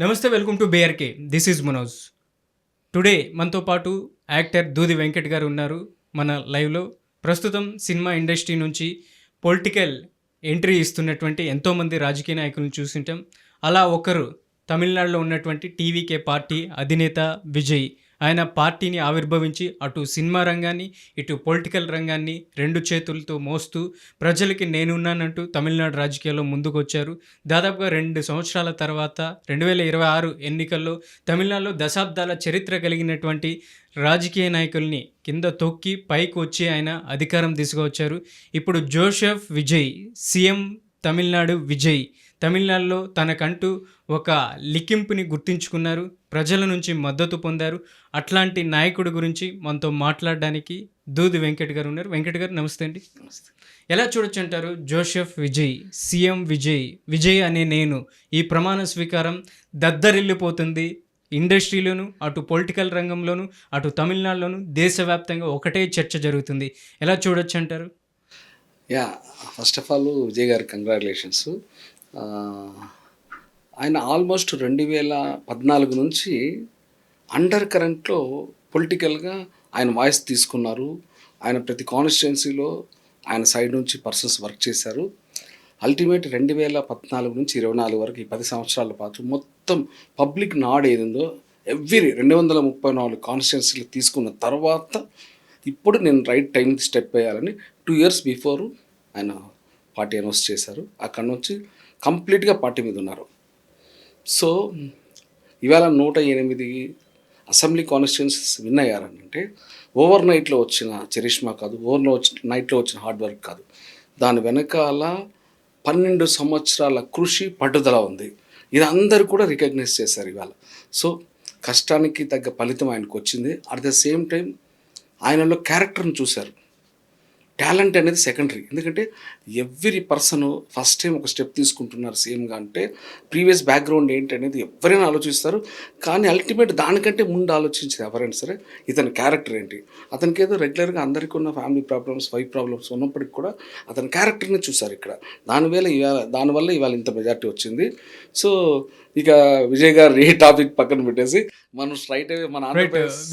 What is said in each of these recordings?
నమస్తే, welcome to BRK. This is Manoj. Today మనతో పాటు యాక్టర్ దూది వెంకట్ గారు ఉన్నారు మన లైవ్లో. ప్రస్తుతం సినిమా ఇండస్ట్రీ నుంచి పొలిటికల్ ఎంట్రీ ఇస్తున్నటువంటి ఎంతోమంది రాజకీయ నాయకులను చూసింటాం. అలా ఒకరు తమిళనాడులో ఉన్నటువంటి టీవీకే పార్టీ అధినేత విజయ్. ఆయన పార్టీని ఆవిర్భవించి అటు సినిమా రంగాన్ని ఇటు పొలిటికల్ రంగాన్ని రెండు చేతులతో మోస్తూ ప్రజలకి నేనున్నానంటూ తమిళనాడు రాజకీయాల్లో ముందుకు వచ్చారు. దాదాపుగా 2 సంవత్సరాల తర్వాత 2026 ఎన్నికల్లో తమిళనాడులో దశాబ్దాల చరిత్ర కలిగినటువంటి రాజకీయ నాయకుల్ని కింద తొక్కి పైకి వచ్చి ఆయన అధికారం తీసుకువచ్చారు. ఇప్పుడు జోసెఫ్ విజయ్ సీఎం తమిళనాడు విజయ్ తమిళనాడులో తనకంటూ ఒక లిఖింపుని గుర్తించుకున్నారు, ప్రజల నుంచి మద్దతు పొందారు. అట్లాంటి నాయకుడి గురించి మనతో మాట్లాడడానికి దూది వెంకట్ గారు ఉన్నారు. వెంకట్ గారు నమస్తే అండి. ఎలా చూడొచ్చు అంటారు జోసెఫ్ విజయ్, సీఎం విజయ్, విజయ్ అనే నేను ఈ ప్రమాణ స్వీకారం దద్దరిల్లిపోతుంది ఇండస్ట్రీలోను, అటు పొలిటికల్ రంగంలోను, అటు తమిళనాడులోను, దేశవ్యాప్తంగా ఒకటే చర్చ జరుగుతుంది. ఎలా చూడొచ్చు అంటారు? ఫస్ట్ ఆఫ్ ఆల్ విజయ్ గారి కంగ్రాచులేషన్స్. ఆయన ఆల్మోస్ట్ 2014 నుంచి అండర్ కరెంట్లో పొలిటికల్గా ఆయన వాయిస్ తీసుకున్నారు. ఆయన ప్రతి కాన్స్టిట్యున్సీలో ఆయన సైడ్ నుంచి పర్సన్స్ వర్క్ చేశారు. అల్టిమేట్ 2014 నుంచి 24 వరకు ఈ 10 సంవత్సరాల పాటు మొత్తం పబ్లిక్ నాడ్ ఏదిందో ఎవ్రీ 234 కాన్స్టిట్యున్సీలు తీసుకున్న తర్వాత ఇప్పుడు నేను రైట్ టైం స్టెప్ వేయాలని 2 years బిఫోర్ ఆయన పార్టీ అనౌన్స్ చేశారు. అక్కడ నుంచి కంప్లీట్గా పార్టీ మీద ఉన్నారు. సో ఇవాళ 108 అసెంబ్లీ కాన్స్టిట్యున్సీస్ విన్ అయ్యారంటే ఓవర్ నైట్లో వచ్చిన చరిష్మా కాదు, నైట్లో వచ్చిన హార్డ్ వర్క్ కాదు. దాని వెనకాల 12 సంవత్సరాల కృషి పట్టుదల ఉంది. ఇది అందరూ కూడా రికగ్నైజ్ చేశారు ఇవాళ. సో కష్టానికి తగ్గ ఫలితం ఆయనకు వచ్చింది. అట్ ద సేమ్ టైం ఆయనలో క్యారెక్టర్ని చూశారు. టాలెంట్ అనేది సెకండరీ. ఎందుకంటే ఎవ్రీ పర్సన్ ఫస్ట్ టైం ఒక స్టెప్ తీసుకుంటున్నారు సీఎంగా అంటే ప్రీవియస్ బ్యాక్గ్రౌండ్ ఏంటి అనేది ఎవరైనా ఆలోచిస్తారు. కానీ అల్టిమేట్ దానికంటే ముందు ఆలోచించేది ఎవరైనా సరే ఇతని క్యారెక్టర్ ఏంటి. అతనికి ఏదో రెగ్యులర్గా అందరికీ ఉన్న ఫ్యామిలీ ప్రాబ్లమ్స్, వైఫ్ ప్రాబ్లమ్స్ ఉన్నప్పటికీ కూడా అతని క్యారెక్టర్ని చూసారు ఇక్కడ. దానివల్ల ఇవాళ ఇంత మెజార్టీ వచ్చింది. సో ఇక విజయ్ గారు ఏ టాపిక్ పక్కన పెట్టేసి మనం స్ట్రైట్ అవే మన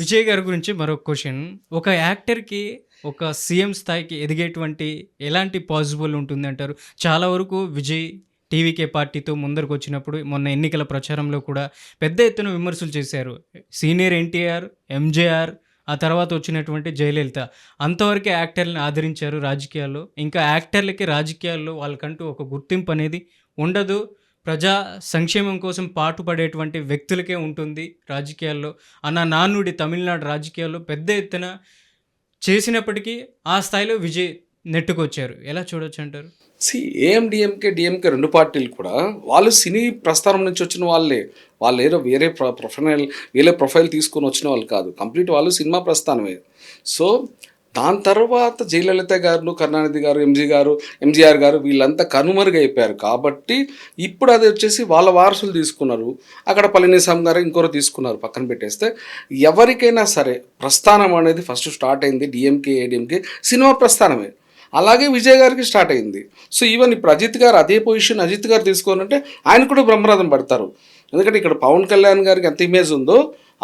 విజయ్ గారి గురించి మరొక క్వశ్చన్. ఒక యాక్టర్కి ఒక సీఎం స్థాయికి ఎదిగేటువంటి ఎలాంటి పాసిబుల్ ఉంటుంది అంటారు? చాలా వరకు విజయ్ టీవీకే పార్టీతో ముందరకు వచ్చినప్పుడు మొన్న ఎన్నికల ప్రచారంలో కూడా పెద్ద ఎత్తున విమర్శలు చేశారు. సీనియర్ ఎన్టీఆర్, ఎంజేఆర్, ఆ తర్వాత వచ్చినటువంటి జయలలిత అంతవరకే యాక్టర్ని ఆదరించారు రాజకీయాల్లో. ఇంకా యాక్టర్లకి రాజకీయాల్లో వాళ్ళకంటూ ఒక గుర్తింపు అనేది ఉండదు. ప్రజా సంక్షేమం కోసం పాటుపడేటువంటి వ్యక్తులకే ఉంటుంది రాజకీయాల్లో అన్న నానుడి తమిళనాడు రాజకీయాల్లో పెద్ద ఎత్తున చేసినప్పటికీ ఆ స్థాయిలో విజయ్ నెట్టుకొచ్చారు. ఎలా చూడొచ్చు అంటారు? ఏఎండిఎంకే డిఎంకే రెండు పార్టీలు కూడా వాళ్ళు సినీ ప్రస్థానం నుంచి వచ్చిన వాళ్ళే. వాళ్ళు ఏదో వేరే ప్రొఫైల్ తీసుకొని వచ్చిన వాళ్ళు కాదు. కంప్లీట్ వాళ్ళు సినిమా ప్రస్థానమే. సో దాని తర్వాత జయలలిత గారు, కరుణానిధి గారు, ఎంజీఆర్ గారు వీళ్ళంతా కనుమరుగైపోయారు. కాబట్టి ఇప్పుడు అది వచ్చేసి వాళ్ళ వారసులు తీసుకున్నారు. అక్కడ పళనిస్వామి గారు ఇంకొకరు తీసుకున్నారు. పక్కన పెట్టేస్తే ఎవరికైనా సరే ప్రస్థానం అనేది ఫస్ట్ స్టార్ట్ అయింది డిఎంకే ఏడిఎంకే సినిమా ప్రస్థానమే. అలాగే విజయ్ గారికి స్టార్ట్ అయింది. సో ఈవెన్ ఇప్పుడు అజిత్ గారు అదే పొజిషన్ అజిత్ గారు తీసుకోనంటే ఆయన కూడా బ్రహ్మరథం పడతారు. ఎందుకంటే ఇక్కడ పవన్ కళ్యాణ్ గారికి ఎంత ఇమేజ్ ఉందో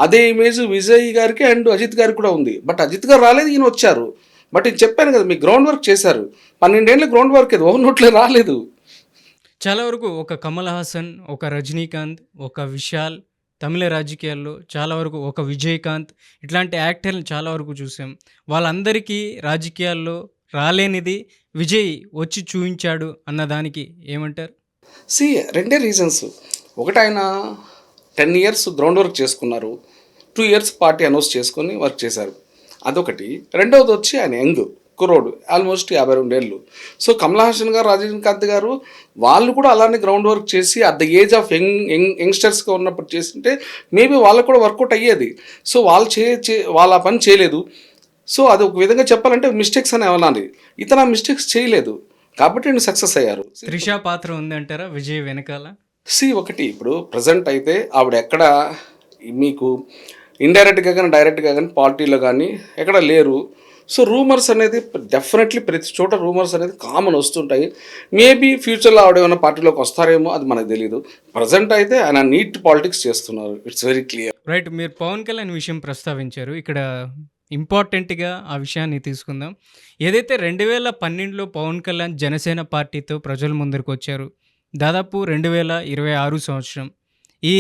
అదే ఇమేజ్ విజయ్ గారికి అండ్ అజిత్ గారికి కూడా ఉంది. బట్ అజిత్ గారు రాలేదు, ఈయన వచ్చారు. బట్ నేను చెప్పాను కదా, మీ గ్రౌండ్ వర్క్ చేశారు. 12 ఏళ్ళ గ్రౌండ్ వర్క్ అది ఓవర్నోట్లో రాలేదు. చాలా వరకు ఒక కమల్ హాసన్, ఒక రజనీకాంత్, ఒక విశాల్ తమిళ రాజకీయాల్లో చాలా వరకు ఒక విజయకాంత్ ఇట్లాంటి యాక్టర్లు చాలా వరకు చూసాం. వాళ్ళందరికీ రాజకీయాల్లో రాలేనిది విజయ్ వచ్చి చూపించాడు అన్నదానికి ఏమంటారు? రెండే రీజన్స్. ఒకటి ఆయన 10 years గ్రౌండ్ వర్క్ చేసుకున్నారు. 2 years పార్టీ అనౌన్స్ చేసుకొని వర్క్ చేశారు. అదొకటి. రెండవది వచ్చి ఆయన యంగ్ కుర్రోడు, ఆల్మోస్ట్ 52 ఏళ్ళు. సో కమల్ హాసన్ గారు, రజనీకాంత్ గారు వాళ్ళు కూడా అలానే గ్రౌండ్ వర్క్ చేసి అట్ ద ఏజ్ ఆఫ్ యంగ్స్టర్స్గా ఉన్నప్పుడు చేస్తుంటే మేబీ వాళ్ళకు కూడా వర్కౌట్ అయ్యేది. సో వాళ్ళు ఆ పని చేయలేదు. సో అది ఒక విధంగా చెప్పాలంటే మిస్టేక్స్ అని అనాలి. ఇతను ఆ మిస్టేక్స్ చేయలేదు కాబట్టి నేను సక్సెస్ అయ్యారు. త్రిషా పాత్ర ఉంది అంటారా విజయ్ వెనకాల? ఒకటి ఇప్పుడు ప్రజెంట్ అయితే ఆవిడ ఎక్కడ మీకు ఇండైరెక్ట్గా కానీ డైరెక్ట్గా కానీ పార్టీలో కానీ ఎక్కడ లేరు. సో రూమర్స్ అనేది డెఫినెట్లీ ప్రతి చోట రూమర్స్ అనేది కామన్ వస్తుంటాయి. మేబీ ఫ్యూచర్లో ఆవిడ ఏమైనా పార్టీలోకి వస్తారేమో, అది మనకు తెలియదు. ప్రజెంట్ అయితే ఆయన నీట్ పాలిటిక్స్ చేస్తున్నారు. It's very clear. రైట్. మీరు పవన్ కళ్యాణ్ విషయం ప్రస్తావించారు. ఇక్కడ ఇంపార్టెంట్‌గా ఆ విషయాన్ని తీసుకుందాం. ఏదైతే 2012లో పవన్ కళ్యాణ్ జనసేన పార్టీతో ప్రజల ముందరికొచ్చారు. దాదాపు 2026 సంవత్సరం. ఈ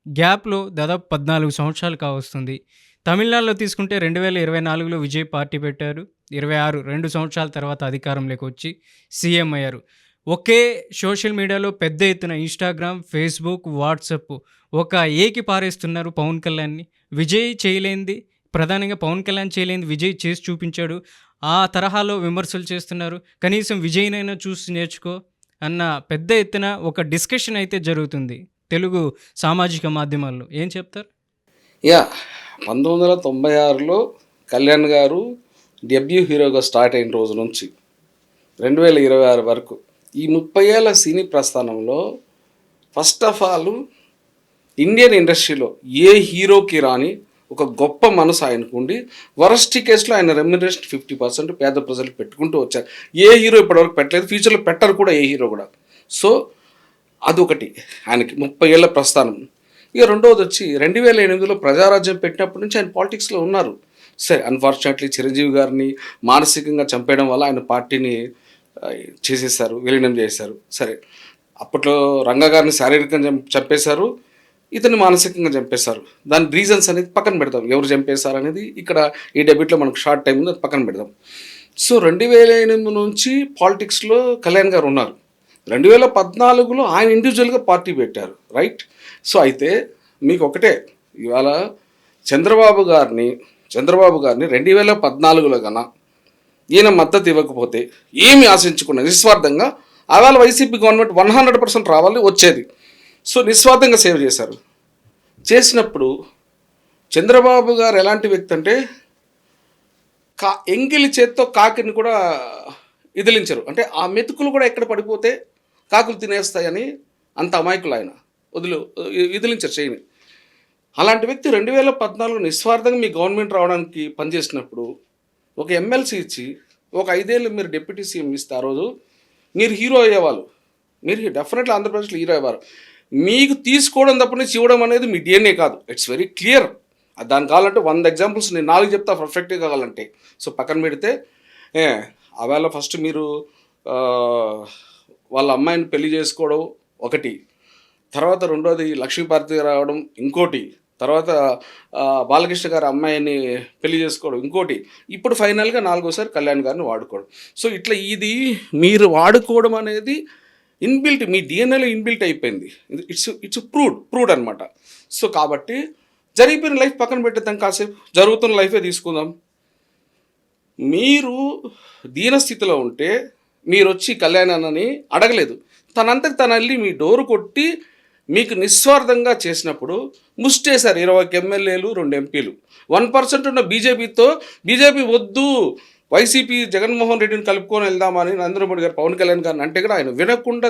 గ్యాప్‌లో దాదాపు 14 సంవత్సరాలు కావస్తుంది. తమిళనాడులో తీసుకుంటే 2024లో విజయ్ పార్టీ పెట్టారు. 26 2 సంవత్సరాల తర్వాత అధికారంలోకి వచ్చి సీఎం అయ్యారు. ఒకే సోషల్ మీడియాలో పెద్ద ఎత్తున ఇన్‌స్టాగ్రామ్, ఫేస్‌బుక్, వాట్సాప్ ఒక ఏకి పారేస్తున్నారు పవన్ కళ్యాణ్‌ని. విజయ్ చేయలేనిది, ప్రధానంగా పవన్ కళ్యాణ్ చేయలేనిది విజయ్ చేసి చూపించాడు. ఆ తరహాలో విమర్శలు చేస్తున్నారు. కనీసం విజయ్‌నైనా చూసి నేర్చుకో అన్న పెద్ద ఎత్తున ఒక డిస్కషన్ అయితే జరుగుతుంది తెలుగు సామాజిక మాధ్యమాల్లో. ఏం చెప్తారు? యా 1996లో కళ్యాణ్ గారు డెబ్యూ హీరోగా స్టార్ట్ అయిన రోజు నుంచి 2026 వరకు ఈ 30 ఏళ్ల సినీ ప్రస్థానంలో ఫస్ట్ ఆఫ్ ఆల్ ఇండియన్ ఇండస్ట్రీలో ఏ హీరోకి రాని ఒక గొప్ప మనసు ఆయనకు ఉండి వరస్ట్ కేసులో ఆయన రెమ్యునరేషన్ 50% పేద ప్రజలకు పెట్టుకుంటూ వచ్చారు. ఏ హీరో ఇప్పటివరకు పెట్టలేదు, ఫ్యూచర్లో పెట్టరు కూడా ఏ హీరో కూడా. సో అదొకటి ఆయనకి 30 ఏళ్ల ప్రస్థానం. ఇక రెండవది వచ్చి 2008లో ప్రజారాజ్యం పెట్టినప్పటి నుంచి ఆయన పాలిటిక్స్లో ఉన్నారు. సరే, అన్ఫార్చునేట్లీ చిరంజీవి గారిని మానసికంగా చంపేయడం వల్ల ఆయన పార్టీని చేసేసారు, విలీనం చేశారు. సరే, అప్పట్లో రంగా గారిని శారీరకంగా చంపేశారు, ఇతన్ని మానసికంగా చంపేశారు. దాని రీజన్స్ అనేది పక్కన పెడదాం, ఎవరు చంపేశారు అనేది ఇక్కడ ఈ డెబ్యూట్లో మనకు షార్ట్ టైం ఉంది, అది పక్కన పెడదాం. సో 2008 నుంచి పాలిటిక్స్లో కళ్యాణ్ గారు ఉన్నారు. 2014లో ఆయన ఇండివిజువల్గా పార్టీ పెట్టారు, రైట్. సో అయితే మీకు ఒకటే, ఇవాళ చంద్రబాబు గారిని 2014లో కన్నా ఈయన మద్దతు ఇవ్వకపోతే ఏమి ఆశించకుండా నిస్వార్థంగా అవాళ వైసీపీ గవర్నమెంట్ 100% రావాలి వచ్చేది. సో నిస్వార్థంగా సేవ్ చేశారు. చేసినప్పుడు చంద్రబాబు గారు ఎలాంటి వ్యక్తి అంటే ఎంగిలి చేత్తో కాకిని కూడా ఇదిలించరు. అంటే ఆ మెతుకులు కూడా ఎక్కడ పడిపోతే కాకులు తినేస్తాయని అంత అమాయకులు ఆయన, విదిలించరు చేయని. అలాంటి వ్యక్తి 2014 నిస్వార్థంగా మీ గవర్నమెంట్ రావడానికి పనిచేసినప్పుడు ఒక ఎమ్మెల్సీ ఇచ్చి ఒక 5 ఏళ్ళు మీరు డిప్యూటీ సీఎం ఇస్తే ఆ రోజు మీరు హీరో అయ్యేవాళ్ళు. మీరు డెఫినెట్లీ ఆంధ్రప్రదేశ్లో హీరో అయ్యేవారు. మీకు తీసుకోవడం తప్ప నుంచి ఇవ్వడం అనేది మీ డిఎన్ఏ కాదు. It's very clear. దానికి కావాలంటే 100 ఎగ్జాంపుల్స్ నేను 4 చెప్తా పర్ఫెక్ట్గా కావాలంటే. సో పక్కన పెడితే ఆవేళ ఫస్ట్ మీరు వాళ్ళ అమ్మాయిని పెళ్లి చేసుకోవడం ఒకటి, తర్వాత రెండోది లక్ష్మీపార్వతి రావడం ఇంకోటి, తర్వాత బాలకృష్ణ గారి అమ్మాయిని పెళ్లి చేసుకోవడం ఇంకోటి, ఇప్పుడు ఫైనల్గా 4వసారి కళ్యాణ్ గారిని వాడుకోవడం. సో ఇట్లా ఇది మీరు వాడుకోవడం అనేది ఇన్బిల్ట్, మీ డిఎన్ఏలో ఇన్బిల్ట్ అయిపోయింది. ఇట్స్ ప్రూడ్ అనమాట. సో కాబట్టి జరిగిపోయిన లైఫ్ పక్కన పెట్టేద్దాం, కాసేపు జరుగుతున్న లైఫే తీసుకుందాం. మీరు దీనస్థితిలో ఉంటే మీరు వచ్చి కళ్యాణ్ అన్నని అడగలేదు, తనంతకు తను వెళ్ళి మీ డోరు కొట్టి మీకు నిస్వార్థంగా చేసినప్పుడు ముష్టేశారు. 20 ఎమ్మెల్యేలు 2 ఎంపీలు 1% ఉన్న బీజేపీ వద్దు, వైసీపీ జగన్మోహన్ రెడ్డిని కలుపుకొని వెళ్దామని నరేంద్ర మోడీ గారు పవన్ కళ్యాణ్ గారిని అంటే కూడా ఆయన వినకుండా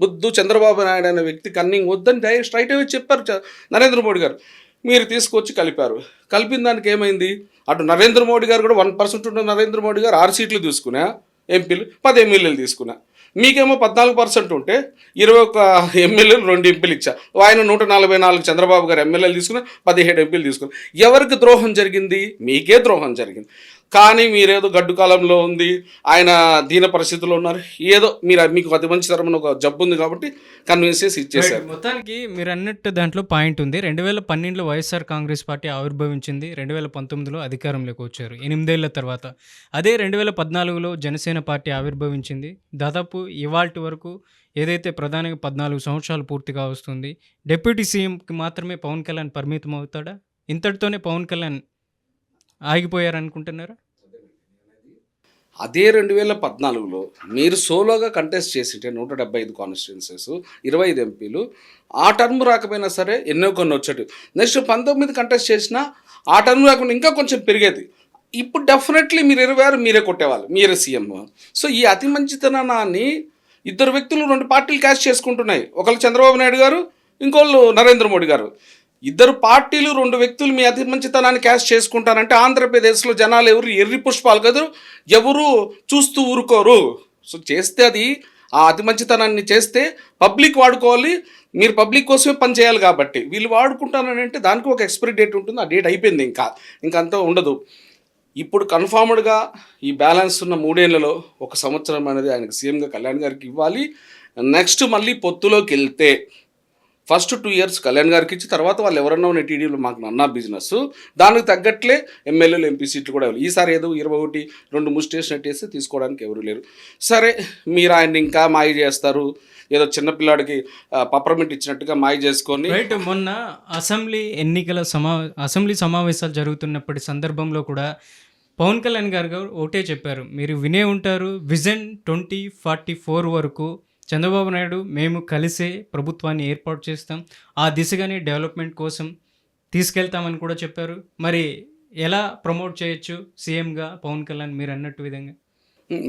వద్దు, చంద్రబాబు నాయుడు అనే వ్యక్తి కన్నింగ్ వద్దని స్ట్రైట్ అవే చెప్పారు నరేంద్ర మోడీ గారు. మీరు తీసుకొచ్చి కలిపారు. కలిపిన దానికి ఏమైంది? అటు నరేంద్ర మోడీ గారు కూడా 1% ఉన్న నరేంద్ర మోడీ గారు 6 సీట్లు తీసుకున్నా, ఎంపీలు 10 ఎమ్మెల్యేలు తీసుకున్నా. మీకేమో 14% ఉంటే 21 ఎమ్మెల్యేలు 2 ఎంపీలు ఇచ్చా. ఆయన 144 చంద్రబాబు గారు ఎమ్మెల్యేలు తీసుకున్నా, 17 ఎంపీలు తీసుకున్నా. ఎవరికి ద్రోహం జరిగింది? మీకే ద్రోహం జరిగింది. కానీ మీరేదో గడ్డు కాలంలో ఉంది, ఆయన దీన పరిస్థితుల్లో ఉన్నారు, ఏదో మీకు అతి మంచి తరమైన ఒక జబ్బు ఉంది కాబట్టి కన్విన్స్ చేసి ఇచ్చేసారు. మొత్తానికి మీరు అన్నట్టు దాంట్లో పాయింట్ ఉంది. 2012లో వైఎస్ఆర్ కాంగ్రెస్ పార్టీ ఆవిర్భవించింది, 2019లో అధికారంలోకి వచ్చారు 8 ఏళ్ల తర్వాత. అదే 2014లో జనసేన పార్టీ ఆవిర్భవించింది. దాదాపు ఇవాల్టి వరకు ఏదైతే ప్రధానంగా 14 సంవత్సరాలు పూర్తిగా వస్తుంది. డిప్యూటీ సీఎంకి మాత్రమే పవన్ కళ్యాణ్ పరిమితం అవుతాడా? ఇంతటితోనే పవన్ కళ్యాణ్ ఆగిపోయారనుకుంటున్నారా? అదే 2014లో మీరు సోలోగా కంటెస్ట్ చేసింటే 175 కాన్స్టిట్యున్సీస్ 25 ఎంపీలు, ఆ టర్మ్ రాకపోయినా సరే ఎన్నో కొన్ని వచ్చేటి. నెక్స్ట్ 19 కంటెస్ట్ చేసినా ఆ టర్మ్ రాకుండా ఇంకా కొంచెం పెరిగేది. ఇప్పుడు డెఫినెట్లీ మీరు 26 మీరే కొట్టేవాళ్ళు, మీరే సీఎం. సో ఈ అతి మంచితనాన్ని 2 వ్యక్తులు 2 పార్టీలు క్యాష్ చేసుకుంటున్నాయి. ఒకళ్ళు చంద్రబాబు నాయుడు గారు, ఇంకోళ్ళు నరేంద్ర మోడీ గారు. ఇద్దరు పార్టీలు 2 వ్యక్తులు మీ అతి మంచితనాన్ని క్యాష్ చేసుకుంటారంటే ఆంధ్రప్రదేశ్లో జనాలు ఎవరు ఎర్రి పుష్పాలు కదరు, ఎవరు చూస్తూ ఊరుకోరు. సో చేస్తే అది ఆ అతి మంచితనాన్ని చేస్తే పబ్లిక్ వాడుకోవాలి, మీరు పబ్లిక్ కోసమే పని చేయాలి. కాబట్టి వీళ్ళు వాడుకుంటారని అంటే దానికి ఒక ఎక్స్పైరీ డేట్ ఉంటుంది, ఆ డేట్ అయిపోయింది, ఇంకా అంతా ఉండదు. ఇప్పుడు కన్ఫామ్డ్గా ఈ బ్యాలెన్స్ ఉన్న 3 ఏళ్లలో 1 సంవత్సరం అనేది ఆయనకు సీఎంగా కళ్యాణ్ గారికి ఇవ్వాలి. నెక్స్ట్ మళ్ళీ పొత్తులోకి వెళ్తే ఫస్ట్ 2 ఇయర్స్ కళ్యాణ్ గారికి ఇచ్చి తర్వాత వాళ్ళు ఎవరన్నా ఉన్న టీడీలో మాకు నన్నా బిజినెస్ దానికి తగ్గట్లే ఎమ్మెల్యేలు ఎంపీ సీట్లు కూడా ఇవ్వాలి. ఈసారి ఏదో 21, 2 ముస్టేషన్ వేసి తీసుకోవడానికి ఎవరు లేరు. సరే మీరు ఆయన్ని ఇంకా మాయ చేస్తారు, ఏదో చిన్నపిల్లాడికి పప్పరమింట్ ఇచ్చినట్టుగా మాయ చేసుకొని. రైట్. మొన్న అసెంబ్లీ సమావేశాలు జరుగుతున్నప్పటి సందర్భంలో కూడా పవన్ కళ్యాణ్ గారు ఒకటే చెప్పారు, మీరు వినే ఉంటారు, విజన్ 2044 వరకు చంద్రబాబు నాయుడు మేము కలిసే ప్రభుత్వాన్ని ఏర్పాటు చేస్తాం, ఆ దిశగానే డెవలప్మెంట్ కోసం తీసుకెళ్తామని కూడా చెప్పారు. మరి ఎలా ప్రమోట్ చేయొచ్చు సీఎంగా పవన్ కళ్యాణ్ మీరు అన్నట్టు విధంగా?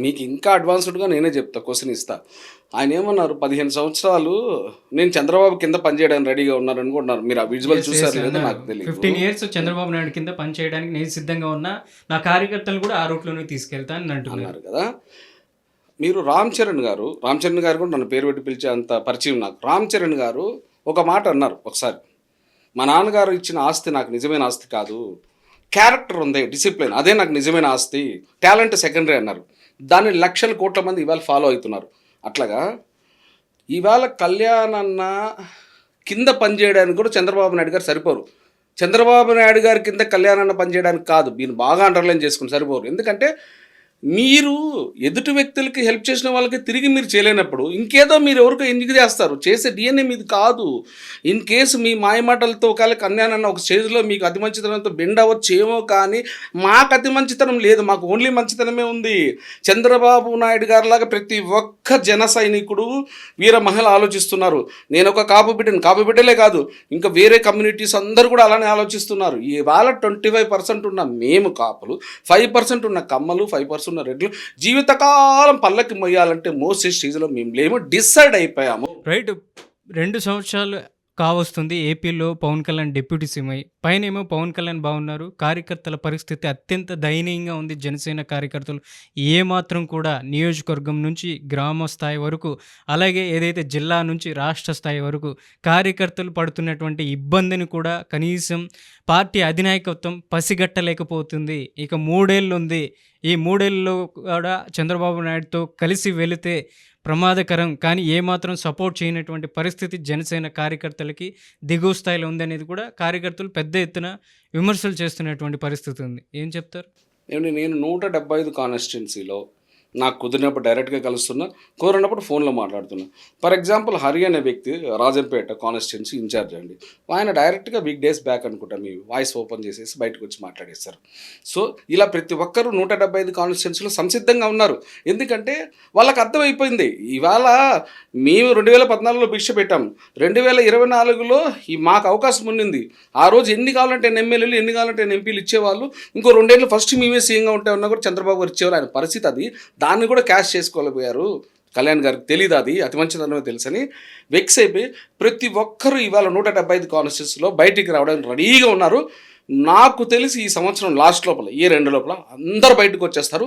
మీకు ఇంకా అడ్వాన్స్డ్గా నేనే చెప్తా, క్వశ్చన్ ఇస్తా. ఆయన ఏమన్నారు, 15 సంవత్సరాలు నేను చంద్రబాబు కింద పనిచేయడానికి రెడీగా ఉన్నాను అనుకుంటున్నారు. మీరు ఆ విజువల్ చూసారు లేదా నాకు తెలియదు. 15 years చంద్రబాబు నాయుడు కింద పనిచేయడానికి నేను సిద్ధంగా ఉన్నా, నా కార్యకర్తలు కూడా ఆ రూట్లోనే తీసుకెళ్తా అని అంటున్నారు కదా. మీరు రామ్ చరణ్ గారు కూడా నన్ను పేరు పెట్టి పిలిచే అంత పరిచయం నాకు. రామ్ చరణ్ గారు ఒక మాట అన్నారు ఒకసారి, మా నాన్నగారు ఇచ్చిన ఆస్తి నాకు నిజమైన ఆస్తి కాదు, క్యారెక్టర్ ఉంది, డిసిప్లిన్, అదే నాకు నిజమైన ఆస్తి, టాలెంట్ సెకండరీ అన్నారు. దాన్ని లక్షల కోట్ల మంది ఇవాళ ఫాలో అవుతున్నారు. అట్లాగా ఇవాళ కళ్యాణ్ అన్న కింద పనిచేయడానికి కూడా చంద్రబాబు నాయుడు గారు సరిపోరు. చంద్రబాబు నాయుడు గారి కింద కళ్యాణ్ అన్న పనిచేయడానికి కాదు, మీరు బాగా అండర్లైన్ చేసుకుని సరిపోరు. ఎందుకంటే మీరు ఎదుటి వ్యక్తులకి హెల్ప్ చేసిన వాళ్ళకి తిరిగి మీరు చేయలేనప్పుడు ఇంకేదో మీరు ఎవరికో ఎందుకు చేస్తారు, చేసే డిఎన్ఏ మీది కాదు. ఇన్ కేసు మీ మాయమాటలతో ఒకవేళ కన్యానన్న ఒక స్టేజ్లో మీకు అతి మంచితనంతో బెండ్ అవ్వచ్చేమో, కానీ మాకు అతి మంచితనం లేదు, మాకు ఓన్లీ మంచితనమే ఉంది. చంద్రబాబు నాయుడు గారిలాగా ప్రతి ఒక్క జన సైనికుడు వీర మహిళ ఆలోచిస్తున్నారు. నేను ఒక కాపు బిడ్డలే కాదు, ఇంకా వేరే కమ్యూనిటీస్ అందరూ కూడా అలానే ఆలోచిస్తున్నారు. ఇవాళ 25% ఉన్న మేము కాపులు, 5% ఉన్న కమ్మలు, 5% ఉన్న రెడ్లు జీవితకాలం పల్లకి మొయ్యాలంటే మోసే స్టేజ్లో మేము లేము, డిసైడ్ అయిపోయాము. రైట్. 2 సంవత్సరాలు కావస్తుంది ఏపీలో పవన్ కళ్యాణ్ డిప్యూటీ సీఎం అయ్యి. పైనేమో పవన్ కళ్యాణ్ బాగున్నారు, కార్యకర్తల పరిస్థితి అత్యంత దయనీయంగా ఉంది. జనసేన కార్యకర్తలు ఏమాత్రం కూడా నియోజకవర్గం నుంచి గ్రామ స్థాయి వరకు, అలాగే ఏదైతే జిల్లా నుంచి రాష్ట్ర స్థాయి వరకు కార్యకర్తలు పడుతున్నటువంటి ఇబ్బందిని కూడా కనీసం పార్టీ అధినాయకత్వం పసిగట్టలేకపోతుంది. ఇక 3 ఏళ్ళు ఉంది, ఈ 3 ఏళ్ళలో కూడా చంద్రబాబు నాయుడుతో కలిసి వెళితే ప్రమాదకరం, కానీ ఏమాత్రం సపోర్ట్ చేయనటువంటి పరిస్థితి జనసేన కార్యకర్తలకి దిగువ స్థాయిలో ఉందనేది కూడా కార్యకర్తలు పెద్ద ఎత్తున విమర్శలు చేస్తున్నటువంటి పరిస్థితి ఉంది. ఏం చెప్తారు? ఏమంటే నేను 175 కాన్స్టిట్యున్సీలో నాకు కుదిరినప్పుడు డైరెక్ట్గా కలుస్తున్నా, కుదిరినప్పుడు ఫోన్లో మాట్లాడుతున్నా. ఫర్ ఎగ్జాంపుల్ హరి అనే వ్యక్తి రాజంపేట కాన్స్టిట్యున్సీ ఇన్ఛార్జ్ అండి. ఆయన డైరెక్ట్గా వీక్ డేస్ బ్యాక్ అనుకుంటా మీ వాయిస్ ఓపెన్ చేసేసి బయటకు వచ్చి మాట్లాడేస్తారు. సో ఇలా ప్రతి ఒక్కరూ 175 కాన్స్టిట్యున్సీలో సంసిద్ధంగా ఉన్నారు. ఎందుకంటే వాళ్ళకి అర్థమైపోయింది, ఇవాళ మేము 2014లో భిక్ష పెట్టాం, 2024లో మాకు అవకాశం ఉండింది. ఆ రోజు ఎన్ని కావాలంటే ఎమ్మెల్యేలు, ఎన్ని కావాలంటే ఎంపీలు ఇచ్చేవాళ్ళు. ఇంకో 2 ఏళ్ళు ఫస్ట్ మేమే సీఎంగా ఉంటే ఉన్నా కూడా చంద్రబాబు గారు ఇచ్చేవాళ్ళు. ఆయన పరిస్థితి అది, దాన్ని కూడా క్యాష్ చేసుకోలేకపోయారు. కళ్యాణ్ గారికి తెలియదు, అది అతి మంచిదనమే తెలుసని వెక్స్ అయిపోయి ప్రతి ఒక్కరూ ఇవాళ 175 కాన్స్టిట్యూన్సీలో బయటికి రావడానికి రెడీగా ఉన్నారు. నాకు తెలిసి ఈ సంవత్సరం లాస్ట్ లోపల, ఈ 2 లోపల అందరూ బయటకు వచ్చేస్తారు.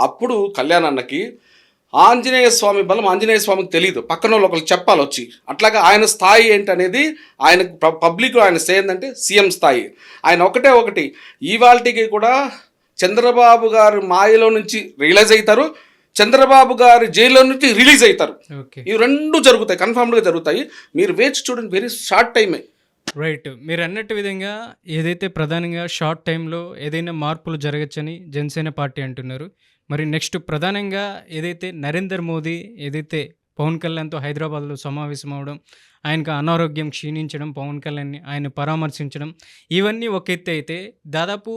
అప్పుడు కళ్యాణ్ అన్నకి ఆంజనేయ స్వామి బలం ఆంజనేయ స్వామికి తెలియదు, పక్కన వాళ్ళు ఒకరు చెప్పాలి వచ్చి. అట్లాగా ఆయన స్థాయి ఏంటనేది ఆయన పబ్లిక్లో ఆయన ఏంటంటే సీఎం స్థాయి. ఆయన ఒకటి ఇవాళకి కూడా చంద్రబాబు గారు మాయలో నుంచి రియలైజ్ అవుతారు, చంద్రబాబు గారి జైల్లో నుంచి రిలీజ్ అవుతారు. ఇవి 2 జరుగుతాయి, కన్ఫామ్డ్గా జరుగుతాయి. మీరు వేచి చూడండి, వెరీ షార్ట్ టైమే. రైట్. మీరు అన్నట్టు విధంగా ఏదైతే ప్రధానంగా షార్ట్ టైంలో ఏదైనా మార్పులు జరగచ్చని జనసేన పార్టీ అంటున్నారు. మరి నెక్స్ట్ ప్రధానంగా ఏదైతే నరేంద్ర మోదీ ఏదైతే పవన్ కళ్యాణ్తో హైదరాబాద్లో సమావేశం అవడం, ఆయనకు అనారోగ్యం క్షీణించడం, పవన్ కళ్యాణ్ని ఆయన పరామర్శించడం, ఇవన్నీ ఒక ఎత్తు అయితే, దాదాపు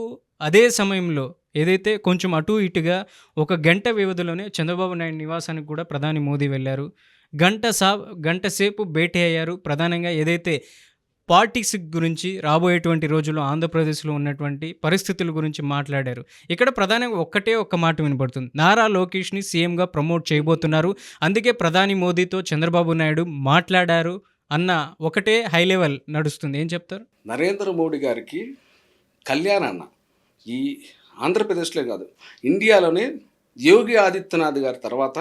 అదే సమయంలో ఏదైతే కొంచెం అటు ఇటుగా 1 గంట వ్యవధిలోనే చంద్రబాబు నాయుడు నివాసానికి కూడా ప్రధాని మోదీ వెళ్ళారు. గంట సేపు భేటీ అయ్యారు. ప్రధానంగా ఏదైతే పాలిటిక్స్ గురించి, రాబోయేటువంటి రోజుల్లో ఆంధ్రప్రదేశ్లో ఉన్నటువంటి పరిస్థితుల గురించి మాట్లాడారు. ఇక్కడ ప్రధానంగా ఒక్క మాట వినపడుతుంది, నారా లోకేష్ని సీఎంగా ప్రమోట్ చేయబోతున్నారు, అందుకే ప్రధాని మోదీతో చంద్రబాబు నాయుడు మాట్లాడారు అన్న ఒకటే హై లెవెల్ నడుస్తుంది. ఏం చెప్తారు? నరేంద్ర మోడీ గారికి కళ్యాణ్ అన్న ఈ ఆంధ్రప్రదేశ్లో కాదు, ఇండియాలోనే యోగి ఆదిత్యనాథ్ గారి తర్వాత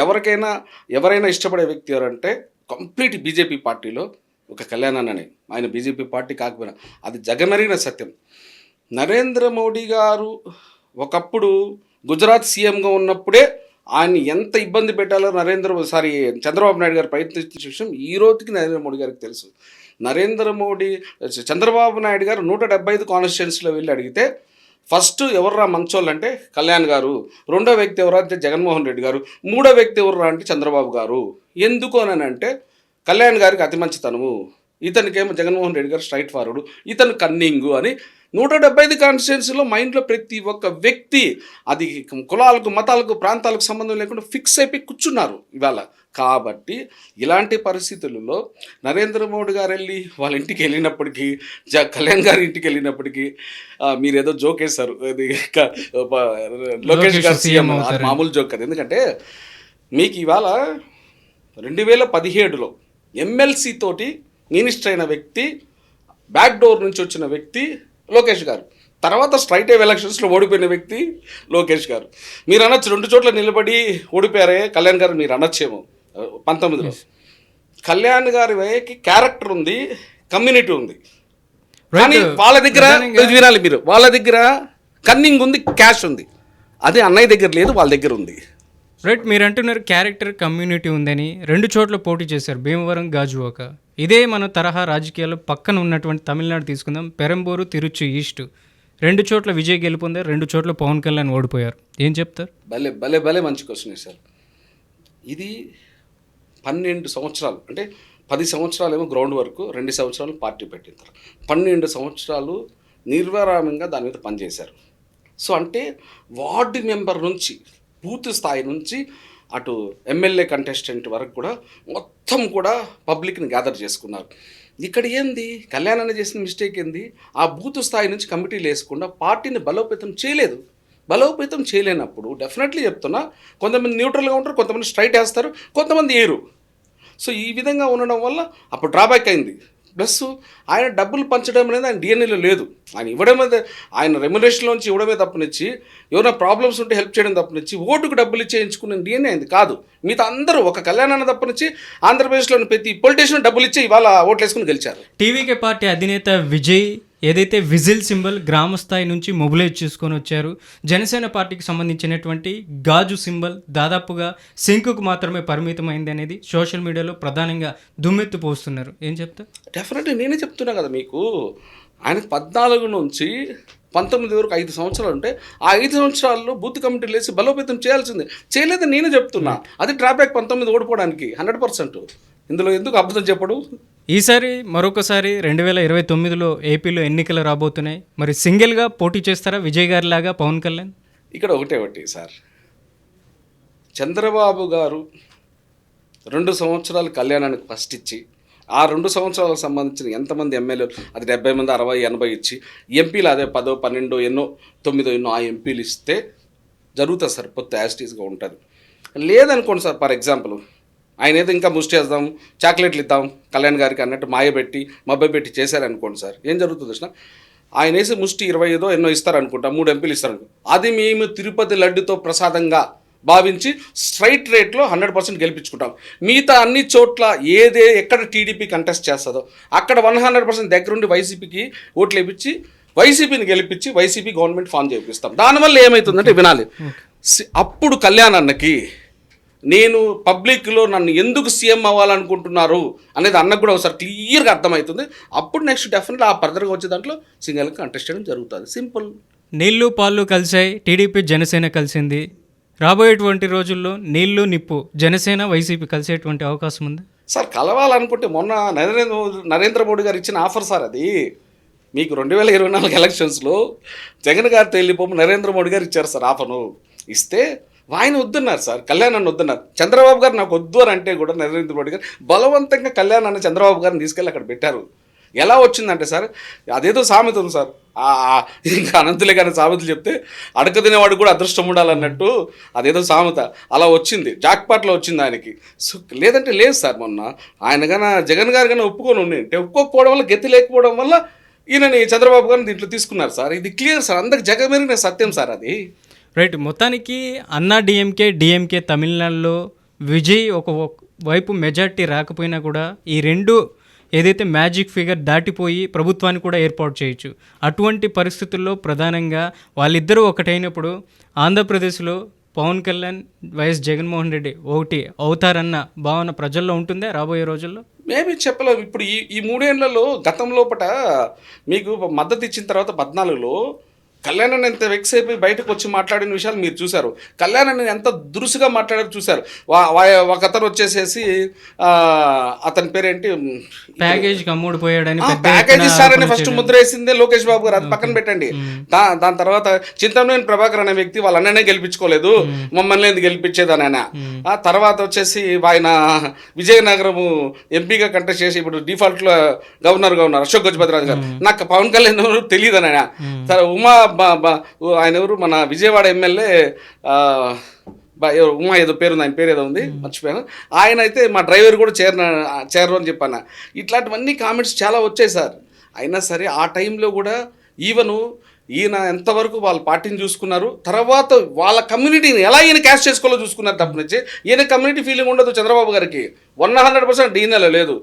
ఎవరైనా ఇష్టపడే వ్యక్తి ఎవరంటే కంప్లీట్ బీజేపీ పార్టీలో ఒక కళ్యాణ్ అన్ననే. ఆయన బీజేపీ పార్టీ కాకపోయినా అది జగమెరిగిన సత్యం. నరేంద్ర మోడీ గారు ఒకప్పుడు గుజరాత్ సీఎంగా ఉన్నప్పుడే ఆయన్ని ఎంత ఇబ్బంది పెట్టాలో చంద్రబాబు నాయుడు గారు ప్రయత్నించిన విషయం ఈ రోజుకి నరేంద్ర మోడీ గారికి తెలుసు. చంద్రబాబు నాయుడు గారు 175 కాన్స్టిట్యున్సీలో వెళ్ళి అడిగితే ఫస్ట్ ఎవర్రా మంచోళ్ళు అంటే కళ్యాణ్ గారు, రెండో వ్యక్తి ఎవరా అంటే జగన్మోహన్ రెడ్డి గారు, మూడో వ్యక్తి ఎవర్రా అంటే చంద్రబాబు గారు. ఎందుకు అని అంటే కళ్యాణ్ గారికి అతి మంచితనము, ఇతనికేమో జగన్మోహన్ రెడ్డి గారు స్ట్రైట్ ఫార్వర్డ్, ఇతను కన్నింగు అని 175 కాన్స్టిట్యున్సీలో మైండ్లో ప్రతి ఒక్క వ్యక్తి అది కులాలకు, మతాలకు, ప్రాంతాలకు సంబంధం లేకుండా ఫిక్స్ అయిపోయి కూర్చున్నారు ఇవాళ. కాబట్టి ఇలాంటి పరిస్థితులలో నరేంద్ర మోడీ గారు వెళ్ళి వాళ్ళ ఇంటికి వెళ్ళినప్పటికీ, కళ్యాణ్ గారి ఇంటికి వెళ్ళినప్పటికీ మీరేదో జోక్ వేశారు, లోకేష్ గారు సీఎం, మామూలు జోక్ కదా. ఎందుకంటే మీకు ఇవాళ 2017లో ఎమ్మెల్సీ తోటి మినిస్టర్ అయిన వ్యక్తి, బ్యాక్ డోర్ నుంచి వచ్చిన వ్యక్తి లోకేష్ గారు. తర్వాత స్ట్రైట్ అవే ఎలక్షన్స్లో ఓడిపోయిన వ్యక్తి లోకేష్ గారు. మీరు అనొచ్చు 2 చోట్ల నిలబడి ఓడిపోయారే కళ్యాణ్ గారు, మీరు అనొచ్చేమో 19లో. కళ్యాణ్ గారికి క్యారెక్టర్ ఉంది, కమ్యూనిటీ ఉంది, కానీ వాళ్ళ దగ్గర వినాలి మీరు, వాళ్ళ దగ్గర కన్నింగ్ ఉంది, క్యాష్ ఉంది. అదే అన్నయ్య దగ్గర లేదు, వాళ్ళ దగ్గర ఉంది. రైట్, మీరు అంటున్నారు క్యారెక్టర్, కమ్యూనిటీ ఉందని. 2 చోట్ల పోటీ చేశారు, భీమవరం, గాజువాక. ఇదే మన తరహా రాజకీయాల్లో పక్కన ఉన్నటువంటి తమిళనాడు తీసుకుందాం, పెరంబూరు, తిరుచి ఈస్ట్. 2 చోట్ల విజయ్ గెలుపొందారు, 2 చోట్ల పవన్ కళ్యాణ్ ఓడిపోయారు. ఏం చెప్తారు? భలే భలే భలే మంచి క్వశ్చన్ సార్. ఇది 12 సంవత్సరాలు, అంటే 10 సంవత్సరాలు ఏమో గ్రౌండ్ వరకు, 2 సంవత్సరాలు పార్టీ పెట్టింటారు, 12 సంవత్సరాలు నిర్విరామంగా దాని మీద పనిచేశారు. సో అంటే వార్డు మెంబర్ నుంచి, బూత్ స్థాయి నుంచి అటు ఎమ్మెల్యే కంటెస్టెంట్ వరకు కూడా మొత్తం కూడా పబ్లిక్ని గ్యాదర్ చేసుకున్నారు. ఇక్కడ ఏంది కళ్యాణ్ అన్న చేసిన మిస్టేక్ ఏంది, ఆ బూత్ స్థాయి నుంచి కమిటీలు వేసుకుండా పార్టీని బలోపేతం చేయలేదు. బలోపేతం చేయలేనప్పుడు డెఫినెట్లీ చెప్తున్నా, కొంతమంది న్యూట్రల్గా ఉంటారు, కొంతమంది స్ట్రైట్ వేస్తారు, కొంతమంది ఏరు. సో ఈ విధంగా ఉండడం వల్ల అప్పుడు డ్రాబ్యాక్ అయింది. ప్లస్ ఆయన డబ్బులు పంచడం అనేది ఆయన డిఎన్ఏలో లేదు. ఆయన ఇవ్వడమే, ఆయన రెమ్యునరేషన్లోంచి ఇవ్వడమే తప్పనిచ్చి, ఏమైనా ప్రాబ్లమ్స్ ఉంటే హెల్ప్ చేయడం తప్పనిచ్చి, ఓటుకు డబ్బులు ఇచ్చి ఎంచుకునే డిఎన్ఏ అయింది కాదు. మిగతా అందరూ ఒక కళ్యాణ్ అన్న తప్పనిచ్చి ఆంధ్రప్రదేశ్లోని ప్రతి పొలిటీషియన్ డబ్బులు ఇచ్చి ఇవాళ ఓట్లు వేసుకుని గెలిచారు. టీవీకే పార్టీ అధినేత విజయ్ ఏదైతే విజిల్ సింబల్ గ్రామ స్థాయి నుంచి మొబిలైజ్ చేసుకొని వచ్చారు, జనసేన పార్టీకి సంబంధించినటువంటి గాజు సింబల్ దాదాపుగా సింకుకు మాత్రమే పరిమితమైంది అనేది సోషల్ మీడియాలో ప్రధానంగా దుమ్మెత్తి పోస్తున్నారు. ఏం చెప్తారు? డెఫినెట్లీ నేనే చెప్తున్నా కదా మీకు, ఆయనకు 14 నుంచి 19 వరకు 5 సంవత్సరాలు ఉంటే ఆ 5 సంవత్సరాల్లో బూత్ కమిటీలు వేసి బలోపేతం చేయాల్సిందే. చేయలేదని నేనే చెప్తున్నా. అది డ్రాబ్యాక్ 19 ఓడిపోవడానికి 100%. ఇందులో ఎందుకు అబద్ధం చెప్పడు? ఈసారి మరొకసారి 2029లో ఏపీలో ఎన్నికలు రాబోతున్నాయి. మరి సింగిల్గా పోటీ చేస్తారా విజయ్ గారి లాగా పవన్ కళ్యాణ్? ఇక్కడ ఒకటి సార్, చంద్రబాబు గారు 2 సంవత్సరాలు కళ్యాణానికి ఫస్ట్ ఇచ్చి, ఆ 2 సంవత్సరాలకు సంబంధించిన ఎంతమంది ఎమ్మెల్యేలు, అది 70 మంది, 60, 80 ఇచ్చి, ఎంపీలు అదే 10, 12 ఎన్నో 9 ఆ ఎంపీలు ఇస్తే జరుగుతుంది సార్, పొత్తు యాస్టీస్గా ఉంటుంది. లేదనుకోండి సార్, ఫర్ ఎగ్జాంపుల్ ఆయన ఏదో ఇంకా ముష్టి చేద్దాం, చాక్లెట్లు ఇద్దాం కళ్యాణ్ గారికి అన్నట్టు మాయబెట్టి మబ్బెట్టి చేశారనుకోండి సార్, ఏం జరుగుతుంది వచ్చిన ఆయన వేసి ముష్టి 25 ఎన్నో ఇస్తారనుకుంటా, 3 ఎంపీలు ఇస్తారనుకో, అది మేము తిరుపతి లడ్డుతో ప్రసాదంగా భావించి స్ట్రైట్ రేట్లో 100% గెలిపించుకుంటాం. మిగతా అన్ని చోట్ల ఎక్కడ టీడీపీ కంటెస్ట్ చేస్తుందో అక్కడ 100% దగ్గరుండి వైసీపీకి ఓట్లు వేయించి వైసీపీని గెలిపించి వైసీపీ గవర్నమెంట్ ఫామ్ చేపిస్తాం. దానివల్ల ఏమవుతుందంటే వినాలి, అప్పుడు కళ్యాణ్ అన్నకి నేను పబ్లిక్లో నన్ను ఎందుకు సీఎం అవ్వాలనుకుంటున్నారు అనేది అన్నకు కూడా ఒకసారి క్లియర్గా అర్థమవుతుంది. అప్పుడు నెక్స్ట్ డెఫినెట్గా ఆ ఫర్దర్గా వచ్చే దాంట్లో సింగిల్గా కంటెస్ట్ చేయడం జరుగుతుంది. సింపుల్. నీళ్లు పాలు కలిసాయి, టీడీపీ జనసేన కలిసింది. రాబోయేటువంటి రోజుల్లో నీళ్లు నిప్పు జనసేన వైసీపీ కలిసేటువంటి అవకాశం ఉంది సార్. కలవాలనుకుంటే మొన్న నరేంద్ర మోడీ గారు ఇచ్చిన ఆఫర్ సార్ అది. మీకు 2024 ఎలక్షన్స్లో జగన్ గారితో వెళ్ళిపోయి నరేంద్ర మోడీ గారు ఇచ్చారు సార్ ఆఫర్ను. ఇస్తే ఆయన వద్దన్నారు సార్, కళ్యాణ్ అన్న వద్దన్నారు. చంద్రబాబు గారు నాకు వద్దు అని అంటే కూడా నరేంద్ర మోడీ గారు బలవంతంగా కళ్యాణ్ అన్న చంద్రబాబు గారిని తీసుకెళ్ళి అక్కడ పెట్టారు. ఎలా వచ్చిందంటే సార్, అదేదో సామెత ఉంది సార్, ఇంకా అనంతులే కానీ సామెతలు చెప్తే అడక తినేవాడు కూడా అదృష్టం ఉండాలన్నట్టు అదేదో సామెత అలా వచ్చింది, జాక్పాట్లో వచ్చింది ఆయనకి. సో లేదంటే లేదు సార్, మొన్న ఆయన కన్నా జగన్ గారు కన్నా ఒప్పుకొని ఉండింటే ఒప్పుకోకపోవడం వల్ల గతి లేకపోవడం వల్ల ఈయనని చంద్రబాబు గారిని దీంట్లో తీసుకున్నారు సార్. ఇది క్లియర్ సార్, అందరికి జగమెరిగిన సత్యం సార్ అది. రైట్. మొత్తానికి అన్నా డిఎంకే తమిళనాడులో విజయ్ ఒక వైపు మెజార్టీ రాకపోయినా కూడా ఈ రెండు ఏదైతే మ్యాజిక్ ఫిగర్ దాటిపోయి ప్రభుత్వాన్ని కూడా ఏర్పాటు చేయొచ్చు. అటువంటి పరిస్థితుల్లో ప్రధానంగా వాళ్ళిద్దరూ ఒకటైనప్పుడు ఆంధ్రప్రదేశ్లో పవన్ కళ్యాణ్ వైఎస్ జగన్మోహన్ రెడ్డి ఒకటి అవుతారన్న భావన ప్రజల్లో ఉంటుందా రాబోయే రోజుల్లో? మేబీ చెప్పలేము. ఇప్పుడు ఈ 3 ఏళ్లలో గతంలోపట మీకు మద్దతు ఇచ్చిన తర్వాత 14లో కళ్యాణ్ ఎంత వెక్స్ అయిపోయి బయటకు వచ్చి మాట్లాడిన విషయాలు మీరు చూశారు. కళ్యాణ్ ఎంత దురుసుగా మాట్లాడారు చూశారు. ఒక అతను వచ్చేసేసి అతని పేరేంటి, ప్యాకేజ్ అమ్ముడిపోయాడని ప్యాకేజ్ ఇస్తారని ఫస్ట్ ముద్ర వేసిందే లోకేష్ బాబు గారు, అది పక్కన పెట్టండి. దాని తర్వాత చింతమనేని ప్రభాకర్ అనే వ్యక్తి వాళ్ళ అన్ననే గెలిపించుకోలేదు, మమ్మల్ని ఎందుకు గెలిపించేదని ఆయన. ఆ తర్వాత వచ్చేసి ఆయన విజయనగరం ఎంపీగా కంటెస్ట్ చేసి ఇప్పుడు డిఫాల్ట్లో గవర్నర్ అశోక్ గజపతిరాజు గారు. నాకు పవన్ కళ్యాణ్ ఎవరు తెలియదు అని ఆయన. ఆయన ఎవరు, మన విజయవాడ ఎమ్మెల్యే ఉమా ఏదో పేరుంది, ఆయన పేరు ఏదో ఉంది మర్చిపోయాను. ఆయన అయితే మా డ్రైవర్ కూడా చేరరు అని చెప్పాను. ఇట్లాంటివన్నీ కామెంట్స్ చాలా వచ్చాయి సార్. అయినా సరే ఆ టైంలో కూడా ఈయన ఎంతవరకు వాళ్ళ పార్టీని చూసుకున్నారు, తర్వాత వాళ్ళ కమ్యూనిటీని ఎలా ఈయన క్యాష్ చేసుకోవాలో చూసుకున్నారు తప్పనిచ్చి ఈయన కమ్యూనిటీ ఫీలింగ్ ఉండదు చంద్రబాబు గారికి. 100% ఈయనలో లేదు.